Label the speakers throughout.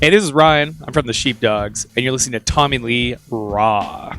Speaker 1: Hey, this is Ryan. I'm from the Sheepdogs, and you're listening to Tommy Lee Raw.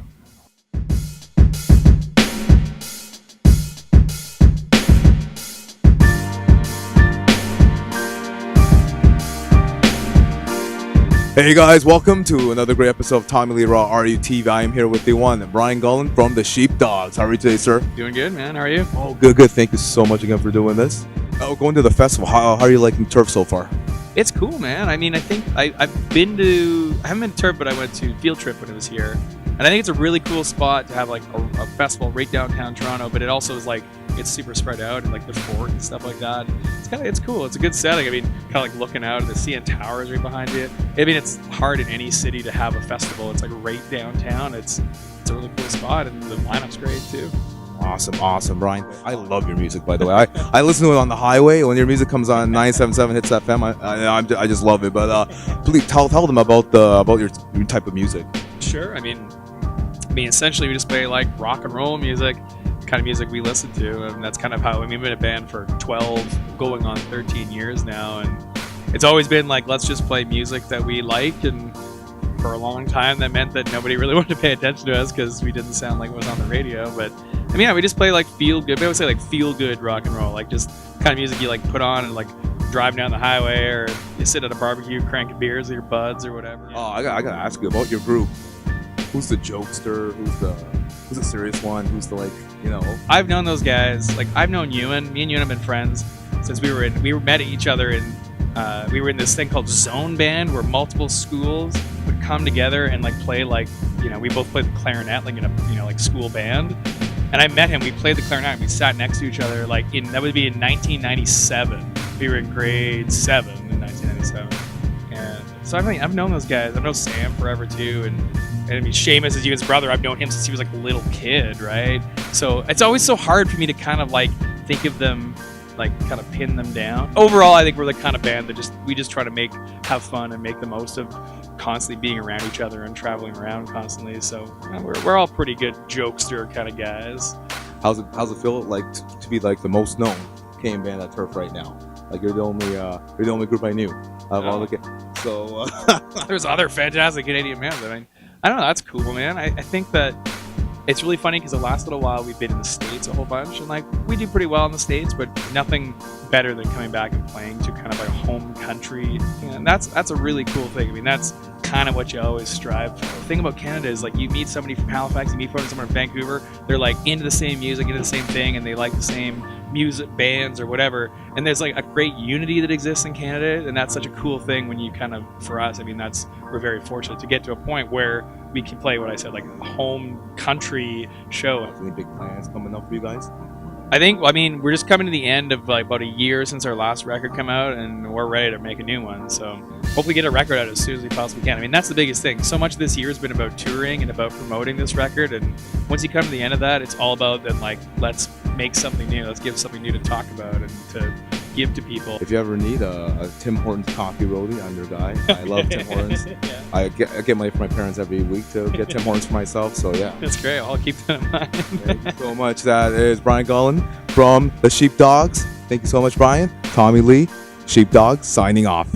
Speaker 2: Hey guys, welcome to another great episode of Tommy Lee Raw RUTV. I am here with the one, Ryan Gullen from the Sheepdogs. How are you today, sir?
Speaker 1: Doing good, man. How are you?
Speaker 2: Oh, good. Thank you so much again for doing this. Oh, going to the festival. How are you liking turf so far?
Speaker 1: It's cool, man. I mean, I think I haven't been to Turf, but I went to Field Trip when it was here. And I think it's a really cool spot to have like a festival right downtown Toronto, but it also is like, it's super spread out and like the fort and stuff like that. It's cool. It's a good setting. I mean, kind of like looking out at the CN Towers right behind you. I mean, it's hard in any city to have a festival. It's like right downtown. It's a really cool spot, and the lineup's great too.
Speaker 2: Awesome, Brian. I love your music, by the way. I listen to it on the highway when your music comes on 977 Hits FM. I just love it. But please tell them about your type of music.
Speaker 1: Sure. I mean, essentially, we just play like rock and roll music, kind of music we listen to, and that's kind of how we've been a band for 12, going on 13 years now, and it's always been like, let's just play music that we like, and for a long time that meant that nobody really wanted to pay attention to us because we didn't sound like it was on the radio. But I mean, yeah, we just play like feel good. We always say like feel good rock and roll, like just kind of music you like put on and like drive down the highway, or you sit at a barbecue cranking beers with your buds or whatever.
Speaker 2: Oh, I gotta ask you about your group. Who's the jokester? Who's the serious one? Who's the
Speaker 1: I've known those guys. Like, I've known Ewan. Me and Ewan have been friends since we met each other in we were in this thing called Zone Band, where multiple schools would come together and like play we both played the clarinet like in a like school band. And I met him. We played the clarinet and we sat next to each other that would be in 1997. We were in grade 7 in 1997. And so I've known those guys. I've known Sam forever too, and I mean, Seamus is Ewan's brother. I've known him since he was like a little kid, right? So it's always so hard for me to kind of like think of them, like kind of pin them down. Overall, I think we're the kind of band that we just try to have fun and make the most of constantly being around each other and traveling around constantly. So we're all pretty good jokester kind of guys.
Speaker 2: How's it feel like to be like the most known Canadian band at Turf right now? Like you're the only group I knew of all the so.
Speaker 1: There's other fantastic Canadian bands. I mean, I don't know. That's cool, man. I think that it's really funny because the last little while we've been in the States a whole bunch, and like we do pretty well in the States, but nothing better than coming back and playing to kind of like a home country. And that's a really cool thing. I mean, that's kind of what you always strive for. The thing about Canada is like you meet somebody from Halifax, you meet someone from Vancouver, they're like into the same music, into the same thing, and they like the same music bands or whatever, and there's like a great unity that exists in Canada, and that's such a cool thing when you kind of, for us, I mean, we're very fortunate to get to a point where we can play what I said, like a home country show.
Speaker 2: Any big plans coming up for you guys?
Speaker 1: We're just coming to the end of like about a year since our last record came out, and we're ready to make a new one. So hopefully get a record out as soon as we possibly can. I mean, that's the biggest thing. So much this year has been about touring and about promoting this record, and once you come to the end of that, it's all about then like, let's make something new. Let's give something new to talk about and to give to people.
Speaker 2: If you ever need a Tim Hortons coffee roadie, I'm your guy. I love Tim Hortons. Yeah. I get money from my parents every week to get Tim Hortons for myself, so yeah.
Speaker 1: That's great. I'll keep that in mind.
Speaker 2: Thank you so much. That is Brian Gullen from the Sheepdogs. Thank you so much, Brian. Tommy Lee, Sheepdogs, signing off.